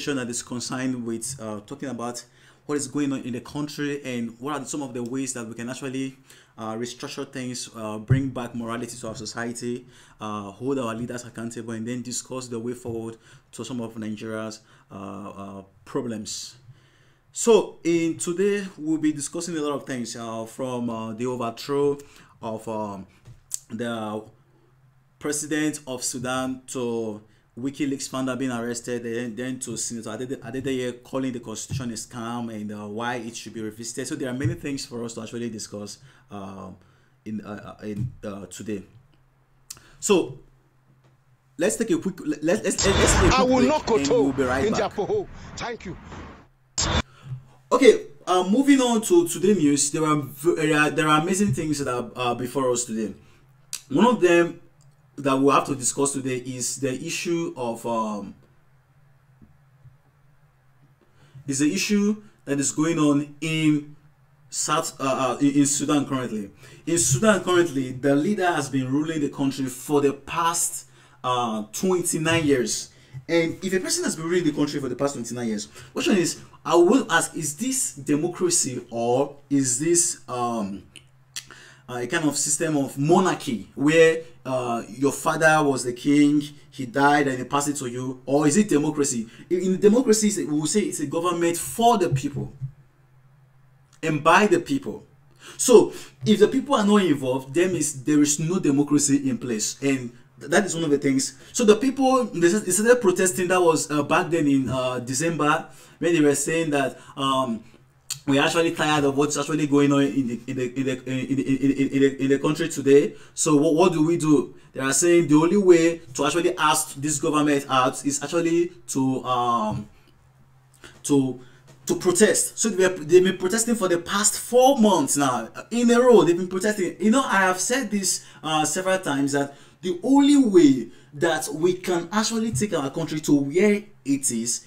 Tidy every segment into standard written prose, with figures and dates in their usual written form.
session that is concerned with talking about what is going on in the country and what are some of the ways that we can actually restructure things, bring back morality to our society, hold our leaders accountable, and then discuss the way forward to some of Nigeria's problems. So in today we'll be discussing a lot of things from the overthrow of the president of Sudan to Wikileaks founder being arrested, and then to Senator Adeyeye calling the constitution a scam and why it should be revisited. So there are many things for us to actually discuss today. So let's take a quick let's take a quick break and we'll be right back. Thank you. Okay, moving on to today's news. There are amazing things that are before us today. One of them that we'll have to discuss today is the issue of that is going on in in Sudan currently. In Sudan currently, the leader has been ruling the country for the past 29 years. And if a person has been ruling the country for the past 29 years, question is, I will ask, is this democracy or is this a kind of system of monarchy where your father was the king, he died and he passed it to you? Or is it democracy? In democracy, we will say it's a government for the people and by the people. So if the people are not involved, then there is no democracy in place. And that is one of the things. So the people, they started protesting. That was back then in December, when they were saying that we're actually tired of what's actually going on in the country today. So what do? They are saying the only way to actually ask this government out is actually to protest. So they've been protesting for the past 4 months now in a row. They've been protesting. You know, I have said this several times that the only way that we can actually take our country to where it is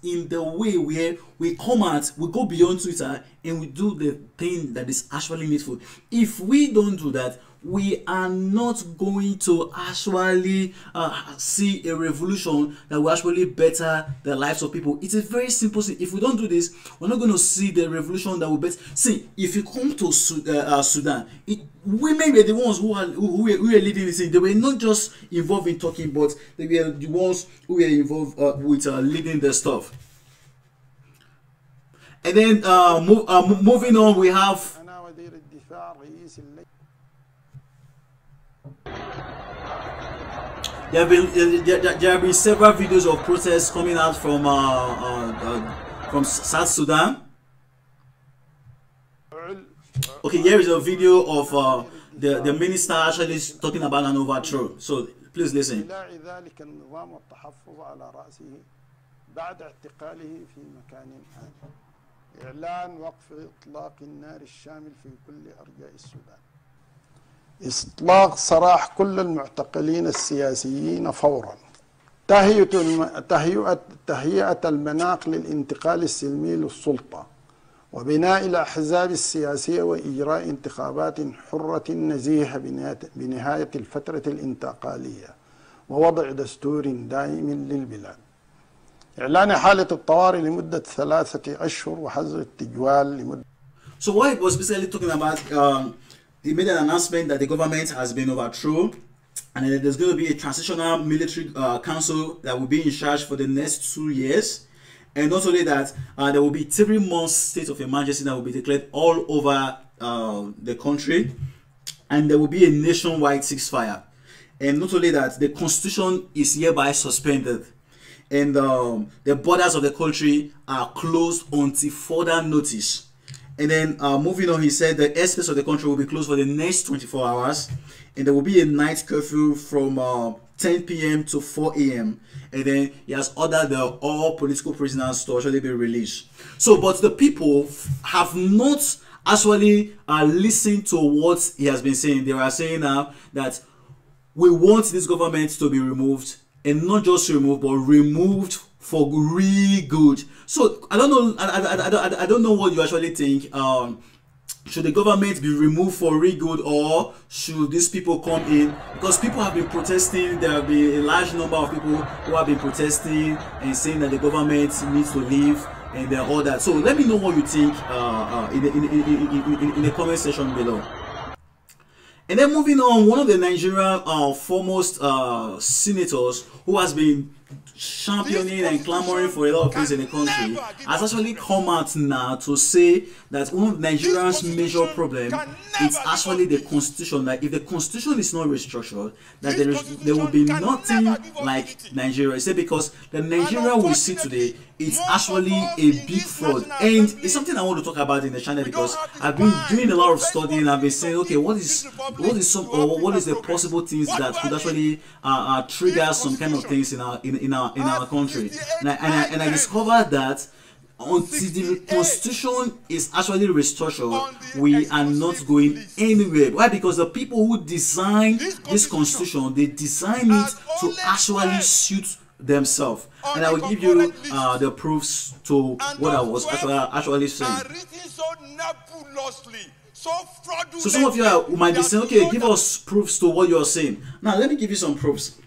in the way where we come out, we go beyond Twitter and we do the thing that is actually needful. If we don't do that, we are not going to actually see a revolution that will actually better the lives of people. It's a very simple thing. If we don't do this, we're not going to see the revolution that will better. See, if you come to Sudan, women were the ones who were leading this thing. They were not just involved in talking, but they were the ones who were involved with leading the stuff. And then moving on, we have there have been several videos of protests coming out from South Sudan. Okay, here is a video of the minister actually talking about an overthrow. So please listen. إعلان وقف إطلاق النار الشامل في كل أرجاء السودان. إطلاق سراح كل المعتقلين السياسيين فورا. تهيئة المناخ للانتقال السلمي للسلطة وبناء الأحزاب السياسية وإجراء انتخابات حرة نزيهة بنهاية الفترة الانتقالية ووضع دستور دائم للبلاد. إعلان حالة الطوارئ لمدة 3 أشهر وحظر التجوال لمدة. So what it was basically talking about, they made an announcement that the government has been overthrown and there's going to be a transitional military council that will be in charge for the next 2 years. And not only that, there will be 3 months state of emergency that will be declared all over the country, and there will be a nationwide ceasefire. And not only that, the constitution is hereby suspended. And the borders of the country are closed until further notice. And then moving on, he said the airspace of the country will be closed for the next 24 hours. And there will be a night curfew from 10 p.m. to 4 a.m. And then he has ordered all political prisoners to actually be released. So, but the people have not actually listened to what he has been saying. They were saying now that we want this government to be removed. And not just removed, but removed for really good. So I don't know. I don't know what you actually think. should the government be removed for real good, or should these people come in? Because people have been protesting. There have been a large number of people who have been protesting and saying that the government needs to leave and all that. So let me know what you think in the comment section below. And then moving on, one of the Nigerian foremost senators who has been championing and clamoring for a lot of things in the country has actually come out now to say that one of Nigeria's major problem is actually the constitution. Like if the constitution is not restructured, that there will be nothing like Nigeria. He said because the Nigeria we see today is actually a big fraud, and it's something I want to talk about in the channel because I've been doing a lot of studying. I've been saying, okay, what is the possible things that could actually trigger some kind of things in our country, and I discovered that until the constitution is actually restructured, we are not going anywhere. Why? Because the people who design this constitution, they design it to actually suit themselves, and I will give you the proofs to what I was actually saying. So some of you might be saying, okay, give us proofs to what you're saying. Now let me give you some proofs.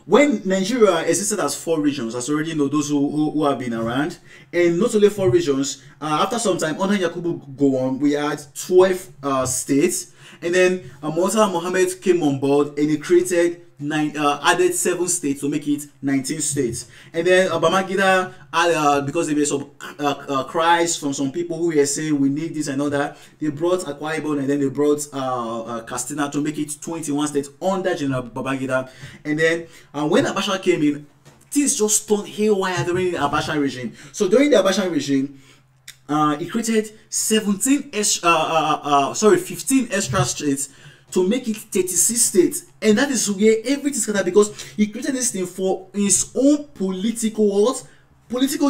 When Nigeria existed as 4 regions, as you already know, those who have been around, and not only 4 regions, after some time, under Yakubu Gowon, we had 12 states, and then Murtala Mohammed came on board and he created added 7 states to make it 19 states. And then Babangida, because there were some cries from some people who were saying we need this and all that, they brought Akwa Ibom and then they brought Katsina to make it 21 states under General Babangida. And then when Abacha came in, things just turned haywire during the Abacha regime. So during the Abacha regime, he created 15 extra states to make it 36 states, and that is where everything scattered because he created this thing for his own political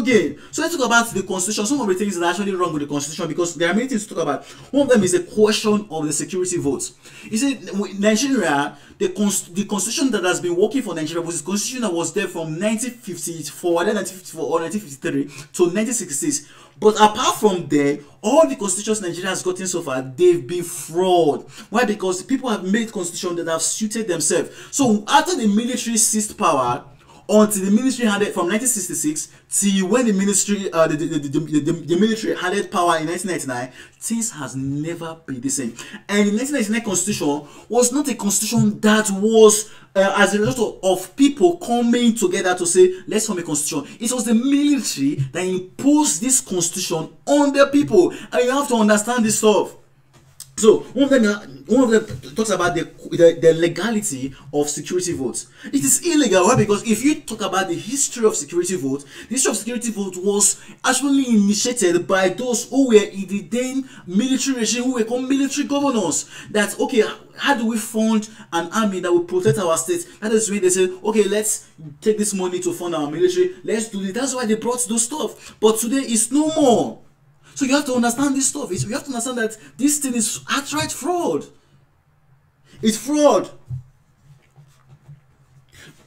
gain. So let's talk about the constitution. Some of the things that are actually wrong with the constitution, because there are many things to talk about. One of them is the question of the security votes. You see, Nigeria, the constitution that has been working for Nigeria was the constitution that was there from 1954, either 1954 or 1953 to 1966. But apart from there, all the constitutions Nigeria has gotten so far, they've been fraud. Why? Because people have made constitutions that have suited themselves. So after the military seized power, until the military had it from 1966 till when the military the military had power in 1999, things has never been the same. And the 1999 constitution was not a constitution that was as a result of people coming together to say let's form a constitution. It was the military that imposed this constitution on the people, and you have to understand this stuff. So one of them talks about the legality of security votes. It is illegal. Why? Because if you talk about the history of security vote, the history of security vote was actually initiated by those who were in the then military regime, who were called military governors. That okay, how do we fund an army that will protect our state? That is when they said, okay, let's take this money to fund our military. Let's do it. That's why they brought those stuff. But today it's no more. So you have to understand this stuff. You have to understand that this thing is outright fraud. It's fraud.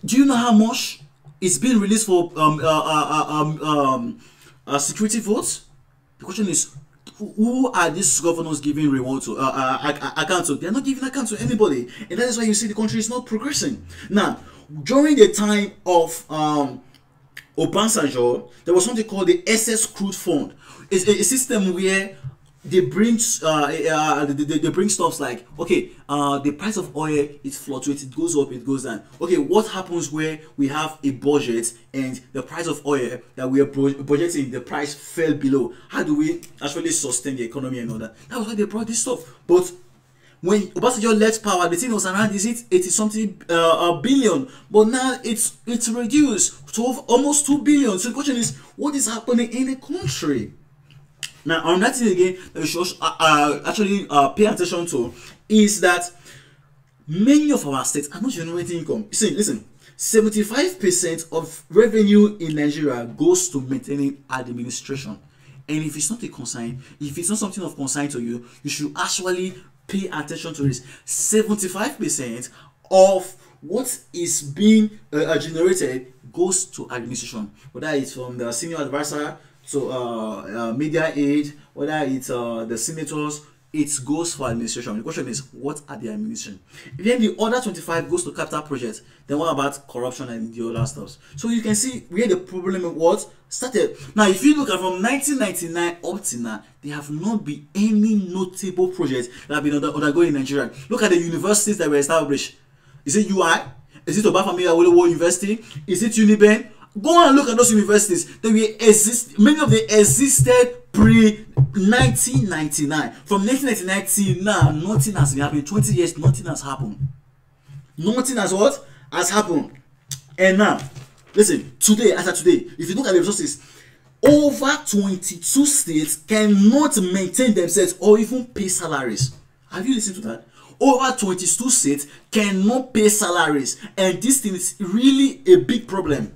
Do you know how much it's been released for security votes? The question is, who are these governors giving reward to? Account to? They are not giving account to anybody, and that is why you see the country is not progressing. Now, during the time of Obasanjo, there was something called the SS Crude Fund. It's a system where they bring stuff like, okay, the price of oil, it fluctuates, it goes up, it goes down. Okay, what happens where we have a budget and the price of oil that we are budgeting, the price fell below? How do we actually sustain the economy and all that? That was why they brought this stuff. But when Obasanjo left power, the thing was around 80-something billion, but now it's reduced to almost 2 billion. So the question is, what is happening in the country? Now, another thing again that we should actually pay attention to is that many of our states are not generating income. See, listen, 75% of revenue in Nigeria goes to maintaining administration. And if it's not a concern, if it's not something of concern to you, you should actually pay attention to this. 75% of what is being generated goes to administration, whether it's from the senior advisor to media aid, whether it's the senators, it goes for administration. The question is, what are the administration? Then the other 25 goes to capital projects. Then what about corruption and the other stuff? So you can see where the problem was started. Now, if you look at from 1999 up to now, there have not been any notable projects that have been undergoing in Nigeria. Look at the universities that were established. Is it UI? Is it Obafemi Awolowo University? Is it Uniben? Go and look at those universities. They will exist. Many of them existed pre-1999. From 1999 till now, nothing has been happening. 20 years, nothing has happened. Nothing has what? Has happened. And now, listen, today, as of today, if you look at the resources, over 22 states cannot maintain themselves or even pay salaries. Have you listened to that? Over 22 states cannot pay salaries. And this thing is really a big problem.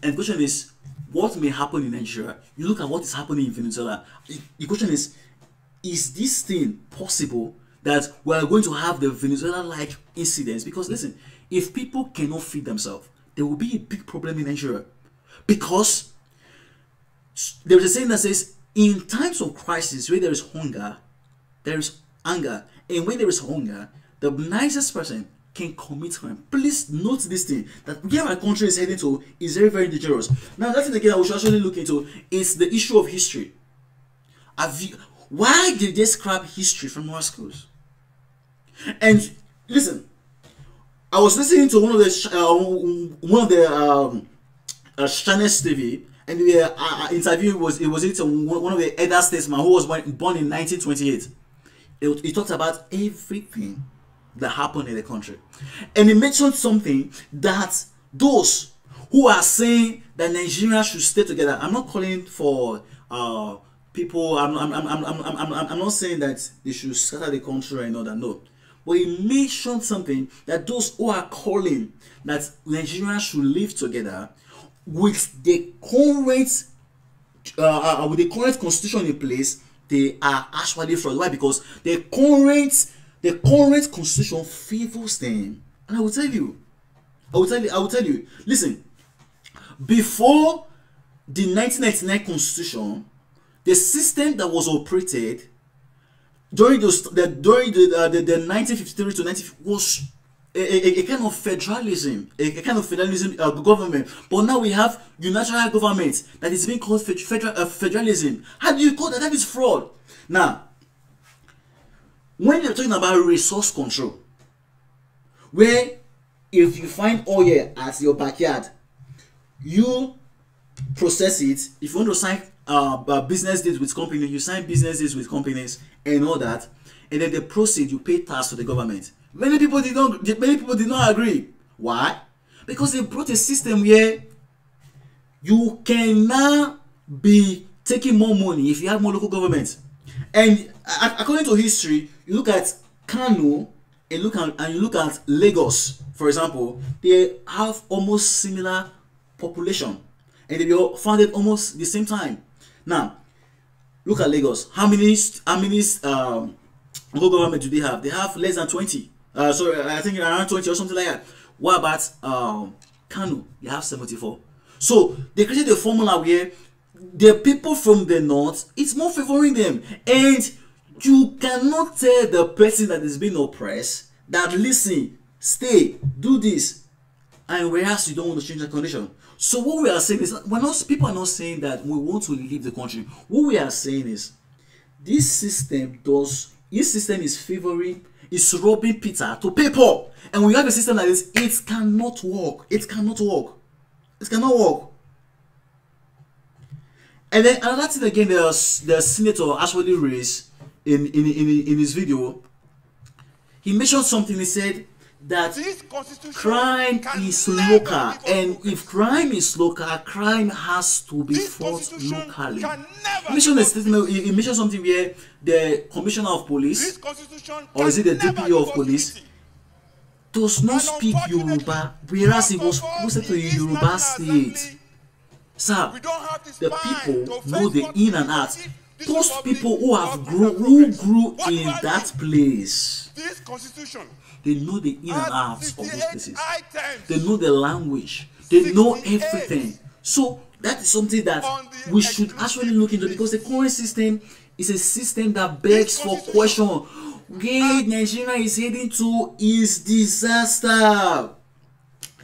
And the question is, what may happen in Nigeria? You look at what is happening in Venezuela. The question is this thing possible that we are going to have the Venezuela-like incidents? Because listen, if people cannot feed themselves, there will be a big problem in Nigeria. Because there is a saying that says, in times of crisis, where there is hunger, there is anger. And when there is hunger, the nicest person can commit crime. Please note this thing, that where our country is heading to is very, very dangerous. Now, that's the thing that we should actually look into is the issue of history. Why did they scrap history from our schools? And listen, I was listening to one of the Chinese TV, and the interview was one of the elder statesmen who was born in 1928. He talked about everything that happened in the country, and he mentioned something that those who are saying that Nigeria should stay together. I'm not calling for people. I'm not saying that they should scatter the country and all that. No, but he mentioned something that those who are calling that Nigeria should live together with the current constitution in place, they are actually fraud. Why? Because the current constitution favors them. And I will tell you, listen, before the 1999 constitution, the system that was operated during the 1953 to 1950 was a kind of federalism, government. But now we have unilateral government that is being called federalism. How do you call that? That is fraud. Now, when you're talking about resource control, where if you find oil at your backyard, you process it. If you want to sign business deals with companies, you sign business deals with companies and all that, and then the proceeds you pay tax to the government. Many people did not agree. Why? Because they brought a system where you can now be taking more money if you have more local government. And according to history, you look at Kano and you look at Lagos, for example, they have almost similar population, and they were founded almost the same time. Now, look at Lagos. How many local government do they have? They have less than 20. Sorry, I think around 20 or something like that. What about Kano? They have 74. So they created a formula where the people from the north, it's more favoring them, and you cannot tell the person that is being oppressed that listen, stay, do this, and whereas you don't want to change the condition. So what we are saying is, people are not saying that we want to leave the country. What we are saying is, this system is favoring, is robbing Peter to pay Paul, and we have a system like this. It cannot work. It cannot work. It cannot work. And then another thing again, the senator actually raised in his video. He mentioned something. He said that crime is local, and if crime is local, crime has to be fought locally. He mentioned a statement. He mentioned something where the commissioner of police, or is it the DPO of police, does not speak Yoruba, whereas he was posted to a Yoruba state. Sir, the people know the in and out. Those people who grew in that place, they know the in and outs of those places. They know the language. They know everything. So that is something that we should actually look into, because the current system It's a system that begs for question. Where Nigeria is heading to is disaster.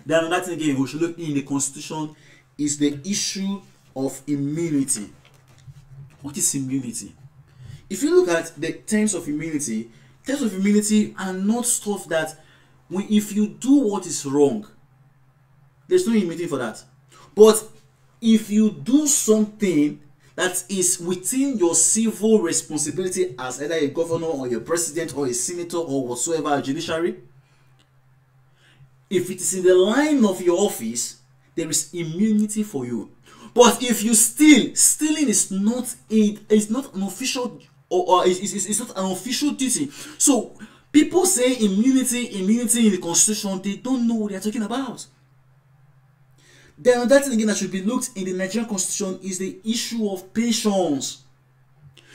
Then another thing again we should look in the constitution is the issue of immunity. What is immunity? If you look at the terms of immunity are not stuff that if you do what is wrong, there's no immunity for that. But if you do something that is within your civil responsibility as either a governor or a president or a senator or whatsoever, a judiciary, if it is in the line of your office, there is immunity for you. But if you steal, stealing is not an official or it's not an official duty. So people say immunity in the constitution, they don't know what they are talking about. Then another thing again that should be looked in the Nigerian constitution is the issue of pensions.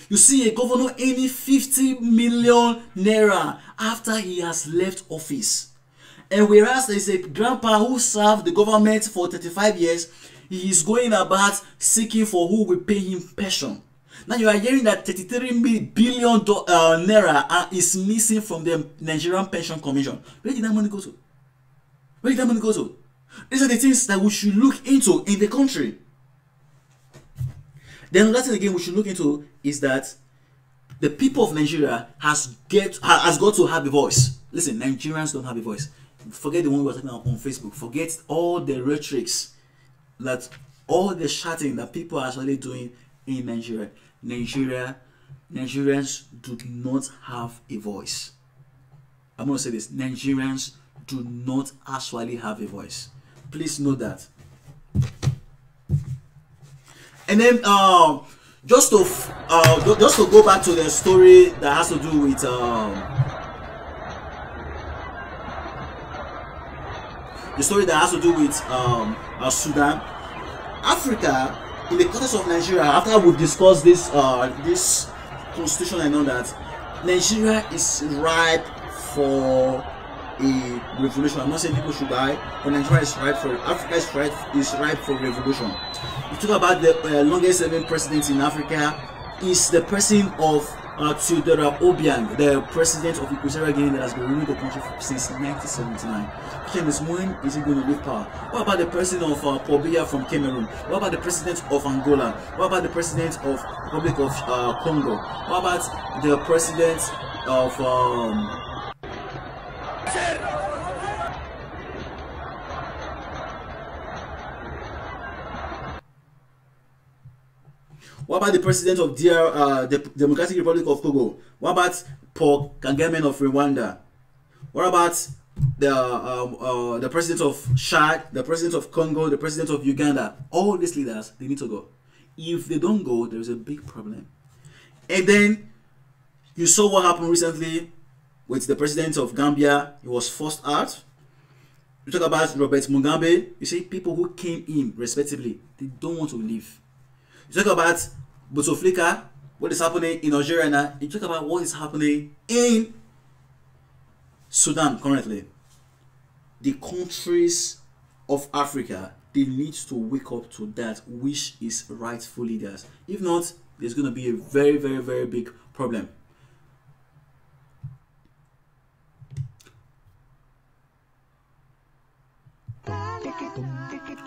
You see a governor earning 50 million naira after he has left office. And whereas there is a grandpa who served the government for 35 years, he is going about seeking for who will pay him pension. Now you are hearing that 33 billion naira is missing from the Nigerian Pension Commission. Where did that money go to? Where did that money go to? These are the things that we should look into in the country. Then another thing again we should look into is that the people of Nigeria has got to have a voice. Listen, Nigerians don't have a voice. Forget the one we were talking about on Facebook. Forget all the rhetorics, that all the shouting that people are actually doing in Nigeria. Nigerians do not have a voice. I'm going to say this. Nigerians do not actually have a voice. Please know that. And then just to go back to the story that has to do with Sudan, Africa, in the context of Nigeria, after we've discussed this this constitution and all that, Nigeria is ripe for a revolution. I'm not saying people should die, but Nigeria is ripe for Africa is ripe for revolution. You talk about the longest serving president in Africa is the person of Sudan Omar, the president of Equatorial Guinea that has been ruling the country since 1979. Question is, when is he going to leave power? What about the president of Paul Biya from Cameroon? What about the president of Angola? What about the president of Republic of Congo? What about the president of what about the president of the Democratic Republic of Congo? What about Paul Kagame of Rwanda? What about the president of Chad, the president of Congo, the president of Uganda? All these leaders, they need to go. If they don't go, there is a big problem. And then you saw what happened recently with the president of Gambia. He was forced out. You talk about Robert Mugabe. You see people who came in respectively, they don't want to leave. You talk about Bouteflika, what is happening in Algeria now. You talk about what is happening in Sudan currently. The countries of Africa, they need to wake up to that, which is rightfully theirs. If not, there's going to be a very, very, very big problem.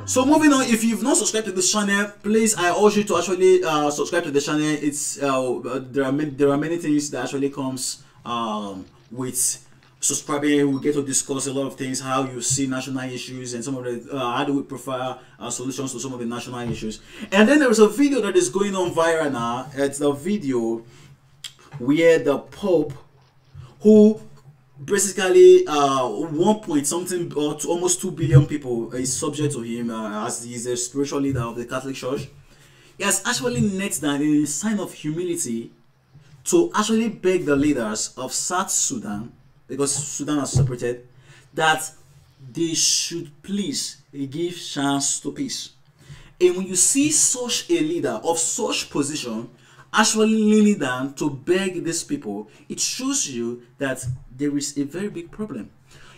So moving on, if you've not subscribed to this channel, please I urge you to actually subscribe to the channel. It's there are many things that actually comes with subscribing. We get to discuss a lot of things, how you see national issues and some of the how do we prefer solutions to some of the national issues. And then there is a video that is going on viral now. It's a video where the Pope, who basically 1 point something or almost 2 billion people is subject to him as he is a spiritual leader of the Catholic Church, he has actually knelt down in a sign of humility to actually beg the leaders of South Sudan, because Sudan has separated, that they should please give chance to peace. And when you see such a leader of such position actually kneeling down to beg these people, it shows you that there is a very big problem.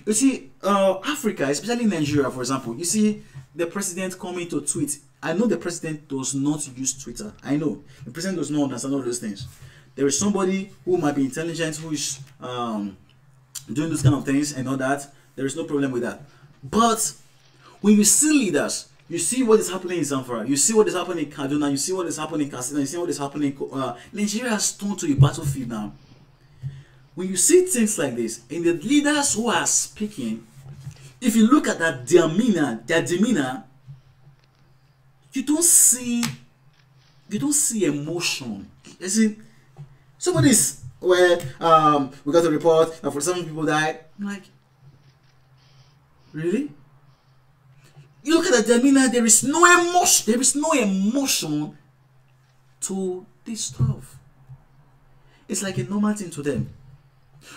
You see, Africa, especially Nigeria, for example, you see the president coming to tweet I know the president does not use Twitter. I know the president does not understand all those things. There is somebody who might be intelligent who is doing those kind of things and all that. There is no problem with that. But when you see leaders, you see what is happening in Zamfara, you see what is happening in Kaduna, you see what is happening in Katsina, you see what is happening in Nigeria has turned to a battlefield now. When you see things like this, and the leaders who are speaking, if you look at that their demeanor, you don't see emotion. As in, somebody's where we got a report that 47 people died. I'm like, really? You look at the demeanor, there is no emotion. There is no emotion to this stuff. It's like a normal thing to them.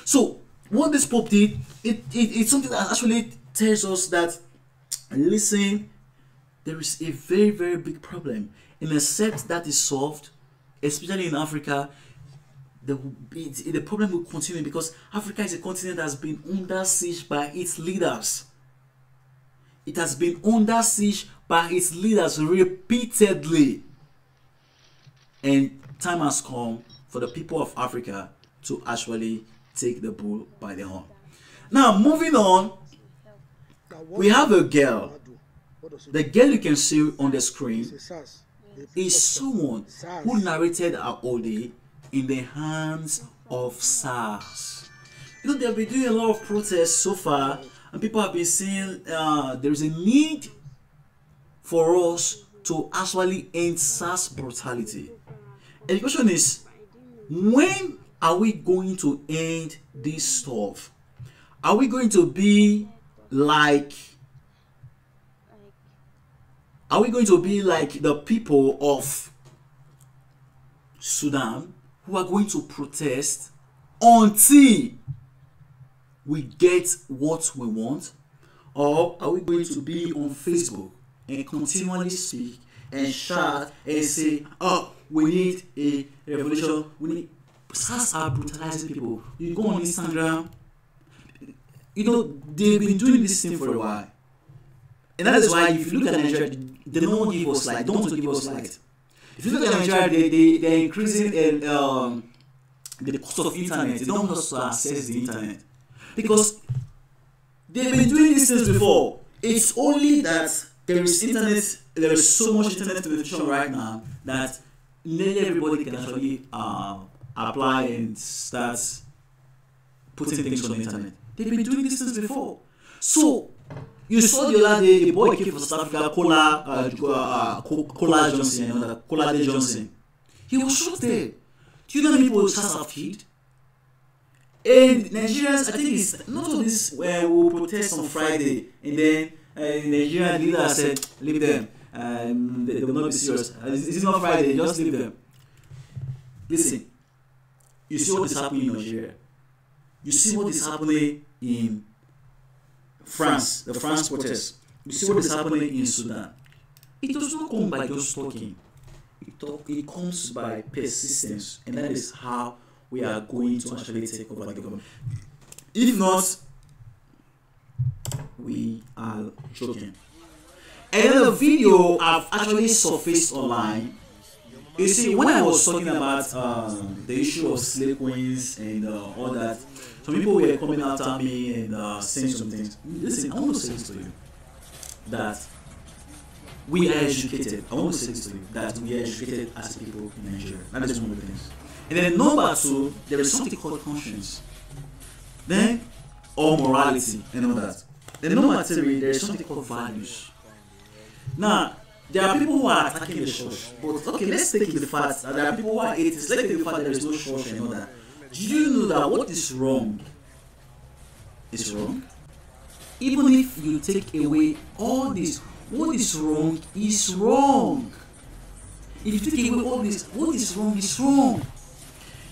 So what this Pope did, it's something that actually tells us that, listen, there is a very, very big problem. And except that is solved, especially in Africa, the problem will continue, because Africa is a continent that has been under siege by its leaders. It has been under siege by its leaders repeatedly. And time has come for the people of Africa to actually take the bull by the horn. Now, moving on, we have a girl. The girl you can see on the screen is someone who narrated her OD in the hands of SARS. You know, they've been doing a lot of protests so far, and people have been saying there is a need for us to actually end SARS brutality. And the question is, when are we going to end this stuff? Are we going to be like the people of Sudan who are going to protest until we get what we want? Or are we going to be on Facebook and continually speak and shout and say, oh, we need a revolution, we need... SARS are brutalizing people. You go on Instagram, you know, they've been doing this thing for a while. And that is why if you look at Nigeria, they don't give us light. Don't want to give us light. If you look at Nigeria, they're increasing the cost of internet. They don't want us to access the internet, because they've been doing these things before. It's only that there is internet. There is so much internet penetration right now that nearly everybody can actually apply and start putting things on the internet. They've been doing these things before. So you saw the other day a boy came from South Africa, Kola Johnson, Kola Johnson. He was shot there. Do you know how many people SARS have killed? And Nigerians, I think it's not all this where we will protest on Friday, and then Nigerian leader said, leave them. They will not be serious. It's not Friday, just leave them. Listen, you see what is happening in Nigeria. You see what is happening in France, the France protests. You see what is happening in Sudan. It does not come by just talking. It comes by persistence, and that is how we are going to actually take over the government. If not, we are joking. Another video I've actually surfaced online. You see, when I was talking about the issue of slave queens and all that, some people were coming after me and saying some things. Listen, I want to say this to you, that we are educated. I want to say this to you, that we are educated as people in Nigeria. That is one of the things. And then number two, there is something called conscience. Then, or morality and all that. Then number three, there is something called values. Now, there are people who are attacking the church, but okay, let's take the fact that there are people who are atheists. Let's take the fact that there is no church and all that. Do you know that what is wrong is wrong? Even if you take away all this, what is wrong is wrong. If you take away all this, what is wrong is wrong.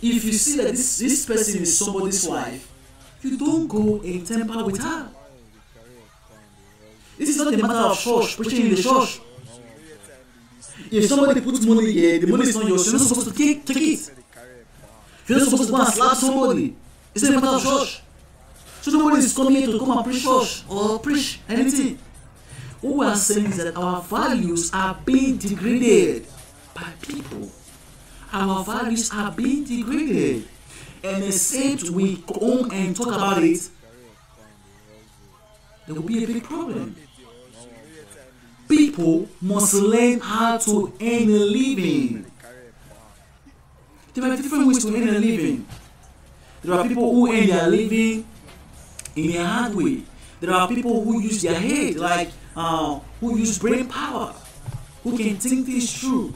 If you see that this person is somebody's wife, you don't go and tamper with her. This is not a matter of church, preaching in the church. If somebody puts money here, the money is not yours, you're not supposed to take it. You're not supposed to go and slap somebody. It's not a matter of church. So nobody is coming here to come and preach church or preach anything. what we are saying is that our values are being degraded by people. Our values are being degraded. And except we come and talk about it, there will be a big problem. People must learn how to earn a living. There are different ways to earn a living. There are people who earn their living in a hard way. There are people who use their head, like who use brain power, who can think things through.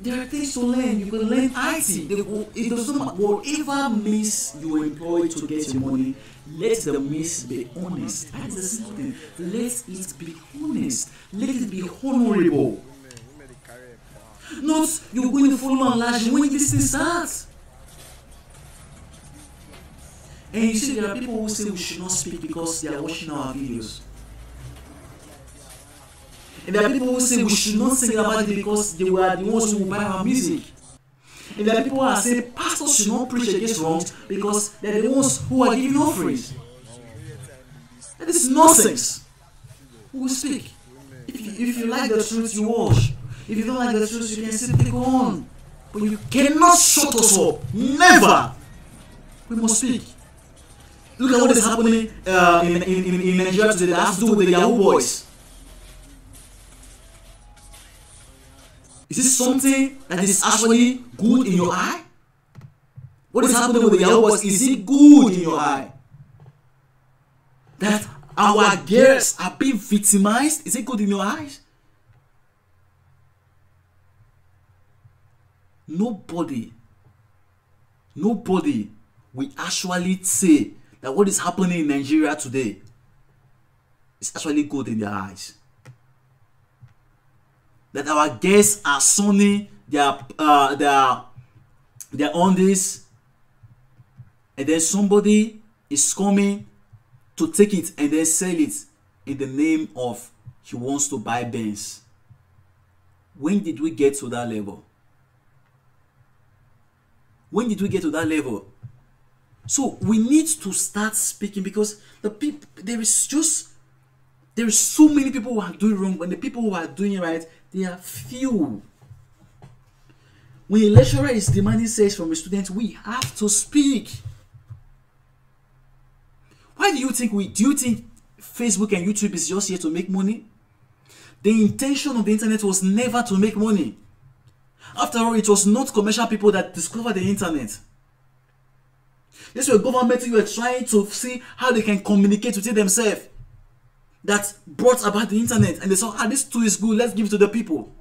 There are things to learn. You can learn IT. It doesn't matter. Whatever means you employ to get your money, let the means be honest. That is the simple thing. Let it be honest. Let it be honorable. Not you're going to follow and when this thing starts. And you see, there are people who say we should not speak because they are watching our videos. And there are people who say we should not sing about it because they were the ones who will buy our music. And there are people who are saying pastors should not preach against wrongs because they're the ones who are giving offerings. That is nonsense. Who will speak? If you like the truth, you watch. If you don't like the truth, you can simply go on. But you cannot shut us up. Never. We must speak. Look at what is happening in Nigeria today that has to do with the Yahoo boys. Is this something that is actually good in your eye? What is happening with the Yahoo boys? Is it good in your eye? That our girls are being victimized? Is it good in your eyes? Nobody will actually say that what is happening in Nigeria today is actually good in their eyes. That our guests are sunning their on this, and then somebody is coming to take it and then sell it in the name of he wants to buy Benz. When did we get to that level? When did we get to that level? So we need to start speaking because the people, there is so many people who are doing wrong, but the people who are doing right, they are few. When a lecturer is demanding sex from a student, we have to speak. Why do you think Facebook and YouTube is just here to make money? The intention of the internet was never to make money. After all, it was not commercial people that discovered the internet. This was government who were trying to see how they can communicate within themselves that brought about the internet, and they saw, this tool is good, let's give it to the people.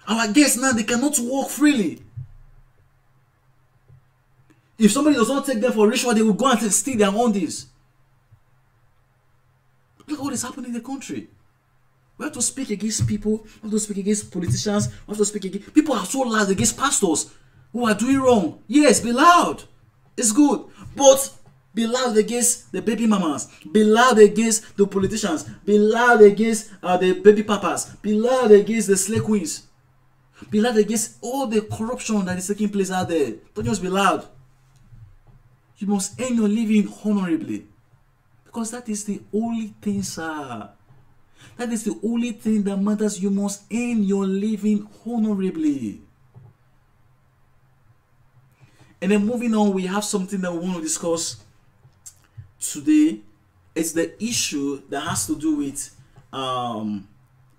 Our guests now, they cannot walk freely. If somebody does not take them for ritual, they will go and steal their own this. Look at what is happening in the country. We have to speak against people, we have to speak against politicians, we have to speak against people are so loud against pastors who are doing wrong. Yes, be loud. It's good. But be loud against the baby mamas. Be loud against the politicians. Be loud against the baby papas. Be loud against the slave queens. Be loud against all the corruption that is taking place out there. Don't just be loud. You must earn your living honorably. Because that is the only thing, sir. That is the only thing that matters. You must earn your living honorably. And then moving on, we have something that we want to discuss today. It's the issue that has to do with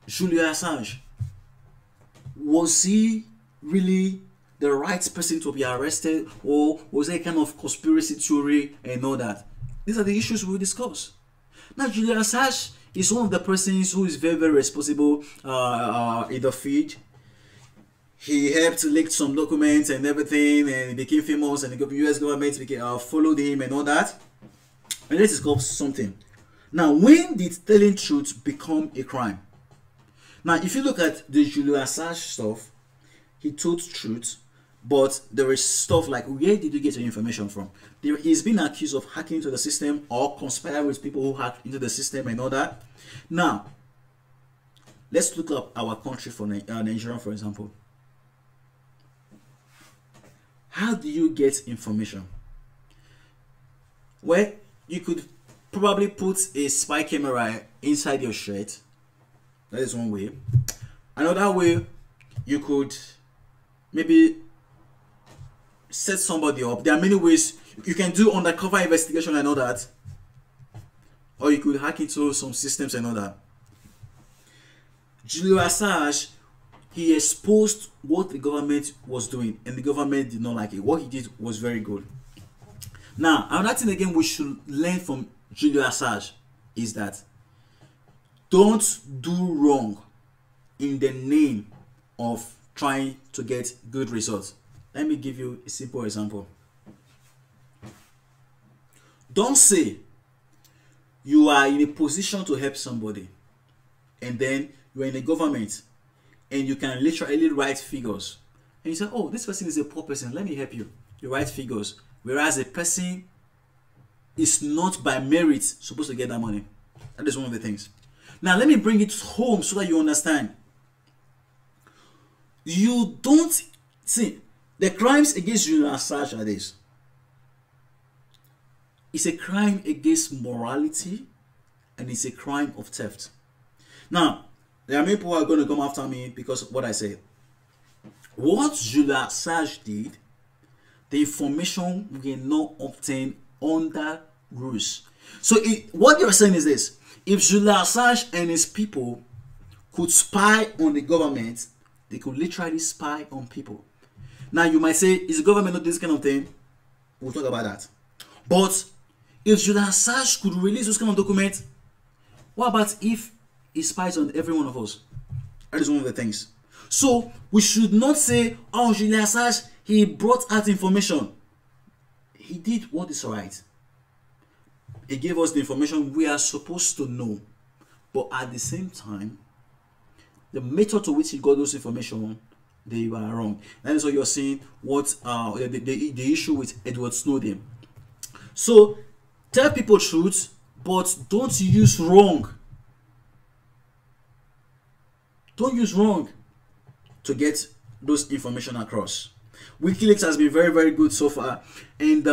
Julian Assange. Was he really the right person to be arrested, or was there a kind of conspiracy theory and all that? These are the issues we will discuss. Now, Julian Assange is one of the persons who is very, very responsible in the feed. He helped leak some documents and everything, and he became famous, and the US government followed him and all that. And let's discuss something. Now, when did telling truth become a crime? Now, if you look at the Julian Assange stuff, he told truth, but there is stuff like, where did you get your information from? He's been accused of hacking into the system or conspiring with people who hacked into the system and all that. Now, let's look up our country for Nigeria, for example. How do you get information? Well, you could probably put a spy camera inside your shirt. That is one way. Another way, you could maybe set somebody up. There are many ways you can do undercover investigation and all that, or you could hack into some systems and all that. Julian Assange, he exposed what the government was doing, and the government did not like it. What he did was very good. Now, another thing again we should learn from Julian Assange is that don't do wrong in the name of trying to get good results. Let me give you a simple example. Don't say you are in a position to help somebody and then you are in a government and you can literally write figures and you say, oh, this person is a poor person, let me help you. You write figures, whereas a person is not by merit supposed to get that money. That is one of the things. Now let me bring it home so that you understand. You don't see the crimes against Julian Assange are this. It's a crime against morality and it's a crime of theft. Now, there are many people who are going to come after me because of what I said. What Julian Assange did, the information we cannot obtain under rules. So what you're saying is this: if Julian Assange and his people could spy on the government, they could literally spy on people. Now you might say, is the government not this kind of thing? We'll talk about that. But if Julian Assange could release those kind of documents, what about if he spies on every one of us? That is one of the things. So we should not say, oh, Julian Assange, he brought out information. He did what is right. He gave us the information we are supposed to know. But at the same time, the method to which he got those information, they were wrong. That is what you're seeing, what the issue with Edward Snowden. So tell people truth, but don't use wrong. Don't use wrong to get those information across. Wikileaks has been very, very good so far. And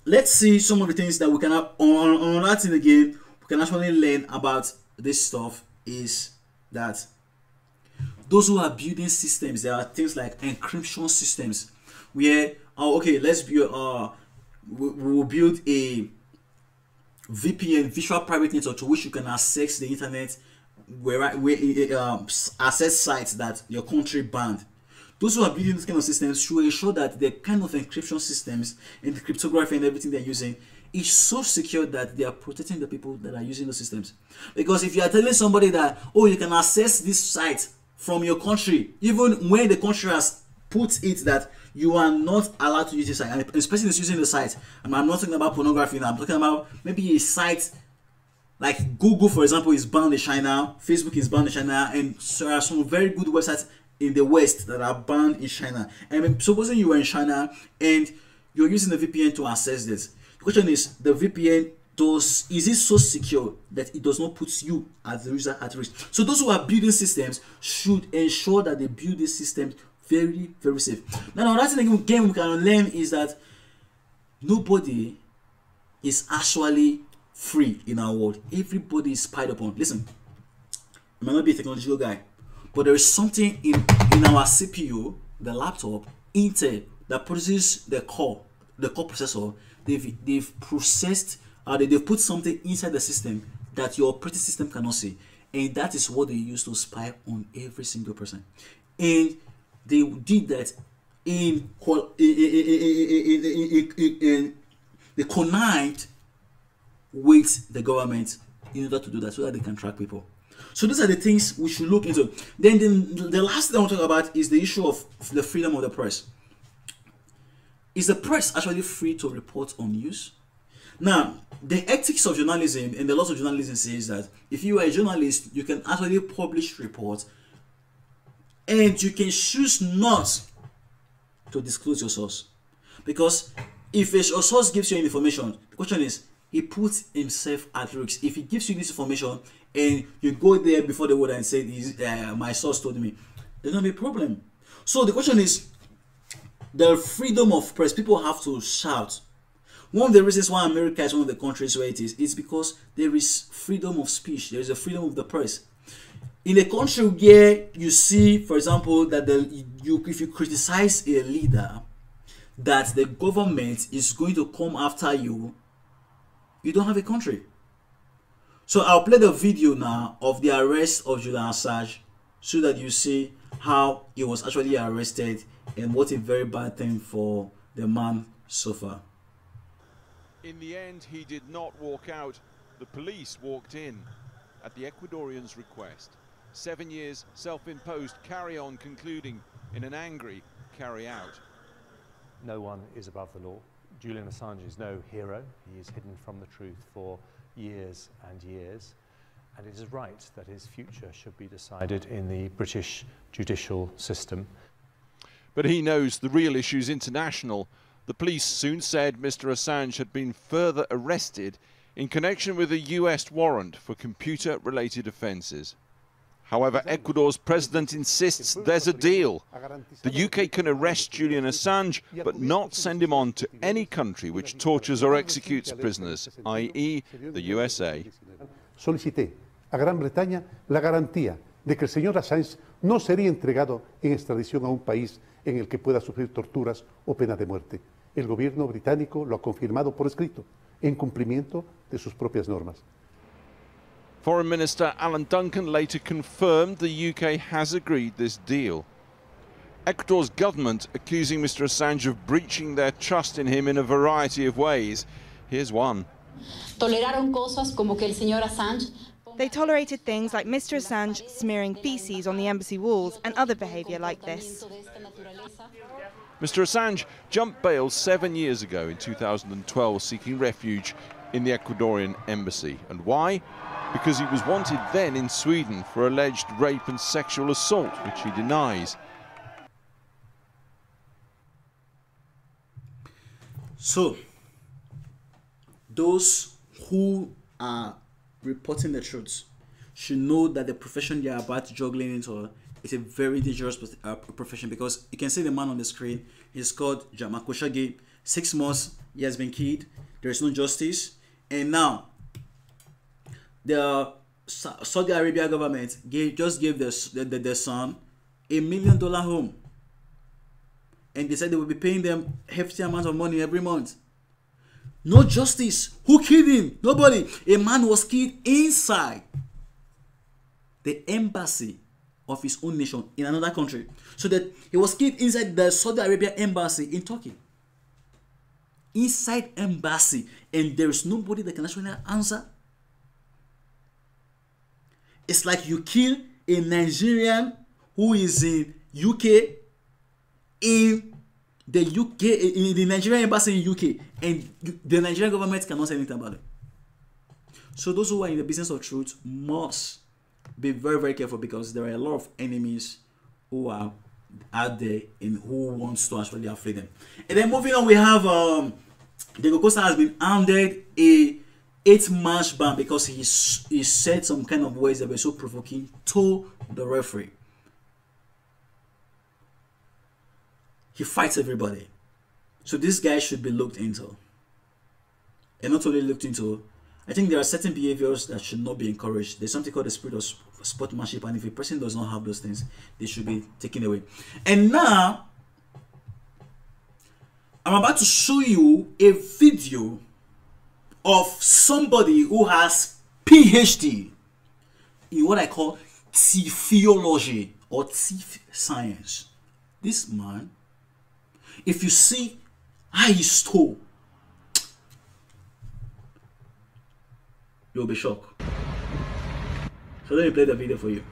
let's see some of the things that we can have on that thing again. We can actually learn about this stuff is that those who are building systems, there are things like encryption systems where, okay, let's build, we'll build a VPN, virtual private network, to which you can access the internet, where access sites that your country banned. Those who are building this kind of systems should ensure that the kind of encryption systems and the cryptography and everything they're using is so secure that they are protecting the people that are using the systems. Because if you are telling somebody that, oh, you can access this site from your country, even when the country has put it that you are not allowed to use this site, and this person is using the site, and I'm not talking about pornography now, I'm talking about maybe a site like Google, for example, is banned in China, Facebook is banned in China, and there are some very good websites in the West that are banned in China. And supposing you are in China and you're using the VPN to access this, the question is, the VPN is it so secure that it does not put you as the user at risk? So those who are building systems should ensure that they build these systems very, very safe. Now, another thing again we can learn is that nobody is actually free in our world. Everybody is spied upon. Listen, I might not be a technological guy, but there is something in our CPU, the laptop, Intel, that produces the core processor. They've processed, they've put something inside the system that your operating system cannot see, and that is what they use to spy on every single person. And they did that they connived with the government in order to do that, so that they can track people. So these are the things we should look into. Then the last thing I want to talk about is the issue of the freedom of the press. Is the press actually free to report on news? Now, the ethics of journalism and the laws of journalism says that if you are a journalist, you can actually publish reports and you can choose not to disclose your source. Because if a source gives you information, the question is, he puts himself at risk. If he gives you this information and you go there before the world and say, my source told me, there's not a problem. So the question is, the freedom of press, people have to shout. One of the reasons why America is one of the countries where it is because there is freedom of speech. There is a freedom of the press. In a country where you see, for example, that if you criticize a leader, that the government is going to come after you, you don't have a country. So I'll play the video now of the arrest of Julian Assange so that you see how he was actually arrested and what a very bad thing for the man so far. In the end, he did not walk out. The police walked in at the Ecuadorian's request. 7 years self-imposed carry-on concluding in an angry carry-out. No one is above the law. Julian Assange is no hero. He is hidden from the truth for years and years. And it is right that his future should be decided in the British judicial system. But he knows the real issue is international. The police soon said Mr. Assange had been further arrested in connection with a US warrant for computer-related offences. However, Ecuador's president insists there's a deal. The UK can arrest Julian Assange, but not send him on to any country which tortures or executes prisoners, i.e. the USA. Solicité a Gran Bretaña la garantía de que el señor Assange no sería entregado en extradición a un país en el que pueda sufrir torturas o pena de muerte. El gobierno británico lo ha confirmado por escrito, en cumplimiento de sus propias normas. Foreign Minister Alan Duncan later confirmed the UK has agreed this deal. Ecuador's government accusing Mr. Assange of breaching their trust in him in a variety of ways. Here's one. They tolerated things like Mr. Assange smearing feces on the embassy walls and other behaviour like this. Mr. Assange jumped bail 7 years ago in 2012 seeking refuge in the Ecuadorian embassy. And why? Because he was wanted then in Sweden for alleged rape and sexual assault, which he denies. So, those who are reporting the truth should know that the profession they are about to juggling into is a very dangerous profession, because you can see the man on the screen. He's called Jamal Khashoggi. 6 months he has been killed. There is no justice, and now the Saudi Arabia government just gave the son $1 million home, and they said they will be paying them hefty amounts of money every month. No justice. Who killed him? Nobody. A man was killed inside the embassy of his own nation in another country. So that he was killed inside the Saudi Arabia embassy in Turkey. Inside embassy, and there is nobody that can actually answer. It's like you kill a Nigerian who is in UK, in the Nigerian embassy in UK, and the Nigerian government cannot say anything about it. So those who are in the business of truth must be very, very careful, because there are a lot of enemies who are out there and who wants to actually afflict them. And then moving on, we have Diego Costa has been handed a 8-match ban because he said some kind of words that were so provoking to the referee. He fights everybody. So this guy should be looked into. And not only looked into, I think there are certain behaviors that should not be encouraged. There's something called the spirit of sportsmanship, and if a person does not have those things, they should be taken away. And now, I'm about to show you a video of somebody who has PhD in what I call theology or thief science. This man, if you see how he stole, you'll be shocked. So let me play the video for you.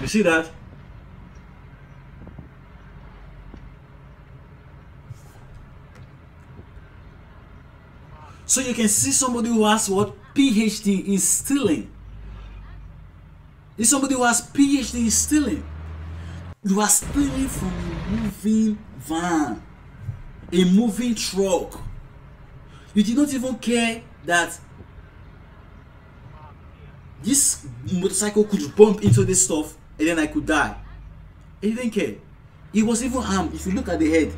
You see that? So you can see somebody who has what? PhD in stealing. This is somebody who has PhD in stealing. You are stealing from a moving van, a moving truck. You did not even care that this motorcycle could bump into this stuff and then I could die. He didn't care. He was even harmed. If you look at the head,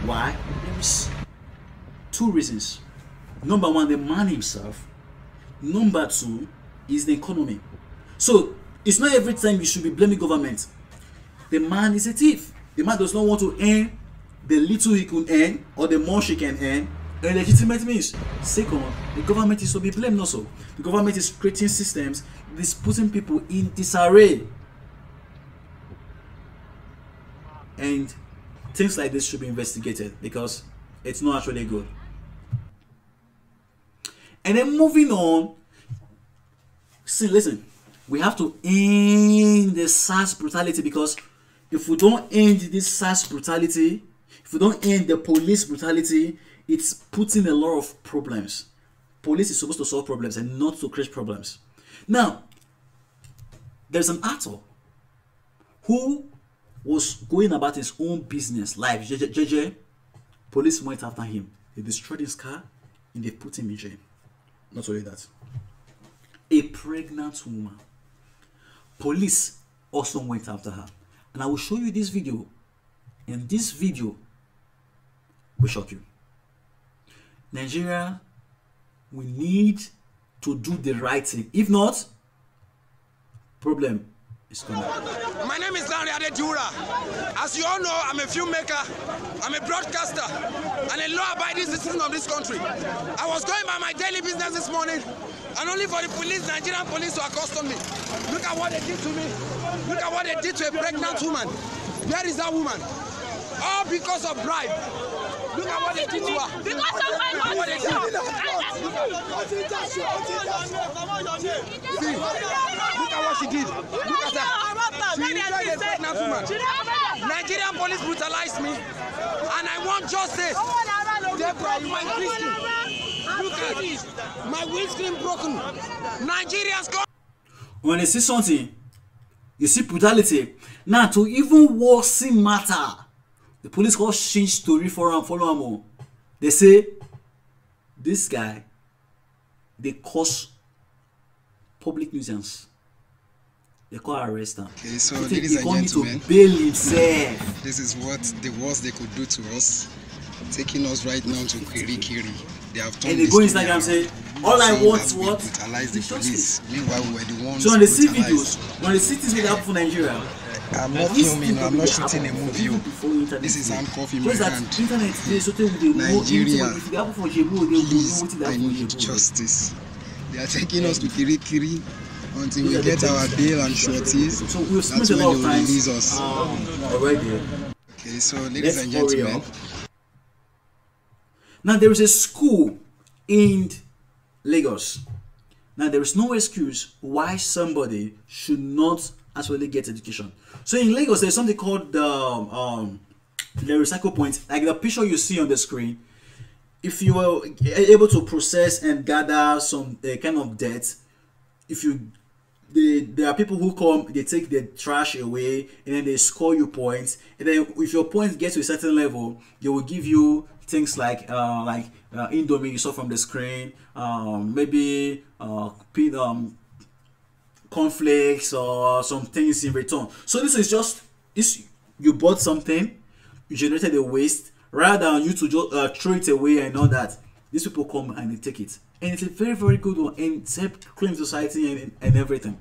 why? There's two reasons. Number one, the man himself. Number two is the economy. So it's not every time you should be blaming government. The man is a thief. The man does not want to earn the little he can earn or the more she can earn in legitimate means. Second, the government is to be blamed also. The government is creating systems that is putting people in disarray. And things like this should be investigated because it's not actually good. And then moving on, see, listen, we have to end the SARS brutality, because if we don't end this SARS brutality, if we don't end the police brutality, it's putting a lot of problems. Police is supposed to solve problems and not to create problems. Now, there's an actor who was going about his own business, like JJ. Police went after him. They destroyed his car and they put him in jail. Not only that, a pregnant woman, police also went after her. And I will show you this video, and this video will shock you. Nigeria, we need to do the right thing. If not, problem is coming. My name is Adeyeye. As you all know, I'm a filmmaker, I'm a broadcaster, and a law-abiding citizen of this country. I was going by my daily business this morning, and only for the police, Nigerian police, to accost me. Look at what they did to me. Look at what they did to a pregnant woman. Where is that woman? All because of bribe. Look at what they did to her. Because of my money. See, look at what she did. Look at her. She destroyed a pregnant woman. Nigerian police brutalized me, and I want justice. They broke my windscreen. Look at this. My windscreen broken. Nigerians go. When they see something, you see brutality. Now, to even worsen matter, the police call change story for him, follow him. They say this guy, they cause public nuisance. They call arrest him. Okay, so ladies and gentlemen, to bail himself. This is what the worst they could do to us, taking us right now to Kiri. They have turned and they go Instagram and say, all I want is what? Brutalize the police. Meanwhile, we were the ones. So when they see videos, when they see things that happen for Nigeria, I'm not filming, I'm not shooting a movie. This is handcuff in my hand. Nigeria, please, I need justice. They are taking us to Kiri until we get our bail and shorties. So we've spent That's a when lot they of will time release us. already. Okay, so ladies and gentlemen. Now there is a school in Lagos. Now there is no excuse why somebody should not actually get education. So in Lagos, there's something called the recycle point. Like the picture you see on the screen, if you are able to process and gather some kind of dirt, there are people who come, they take the trash away, and then they score you points. And then if your points get to a certain level, they will give you things like Indomie you saw from the screen, maybe cornflakes or some things in return. So this is just you bought something, you generated a waste, rather than you to just throw it away and all that. These people come and they take it, and it's a very, very good one, and it's helped clean society and everything.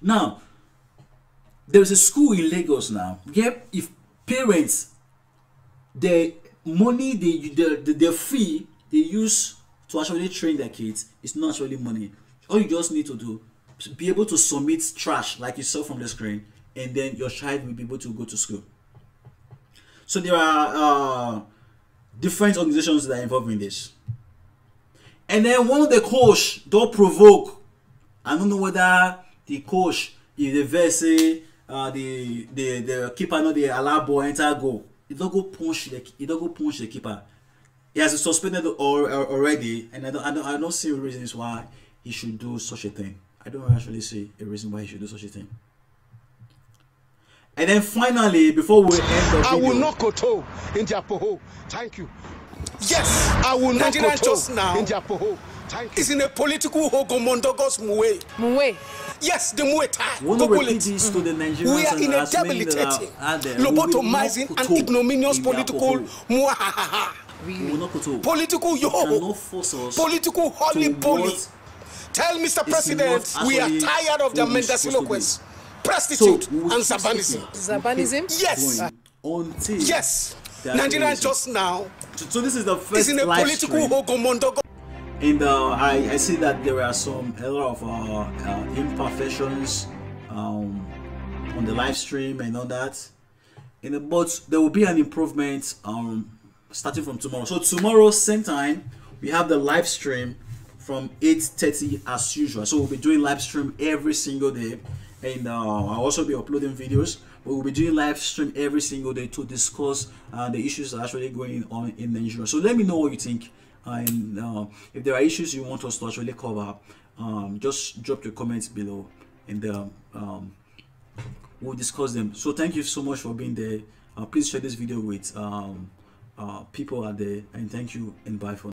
Now there's a school in Lagos now. Yep, if parents, the money the fee they use to actually train their kids is not actually money. All you just need to do is be able to submit trash like you saw from the screen, and then your child will be able to go to school. So there are different organizations that are involved in this. And then one of the coach don't provoke. I don't know whether the coach, if the verse say the keeper not the allow ball enter goal. He don't go punch the keeper. He has suspended already, and I don't see reasons why he should do such a thing. I don't actually see a reason why he should do such a thing. And then finally, before we end the video, I will not koto in Japoho. Thank you. Yes, I will not. Nigeria just now is in a political hogomondogos muwe. Muwe. Yes, the muwe tie. We are in a debilitating, lobotomizing, and ignominious political muahaha. Political political holy bully. Tell Mr. President we are tired of their mendacilloquence, prostitute, and Zabanism. Zabanism? Yes. Yes. Nigeria just now. So this is the first in a live political stream. hogomondogo. And I see that there are a lot of imperfections on the live stream and all that. But there will be an improvement starting from tomorrow. So tomorrow, same time, we have the live stream from 8:30 as usual. So we'll be doing live stream every single day, and I'll also be uploading videos. But we'll be doing live stream every single day to discuss the issues that are actually going on in Nigeria. So let me know what you think. And if there are issues you want us to actually cover, just drop your comments below, and we'll discuss them. So thank you so much for being there. Please share this video with people out there, and thank you, and bye for now.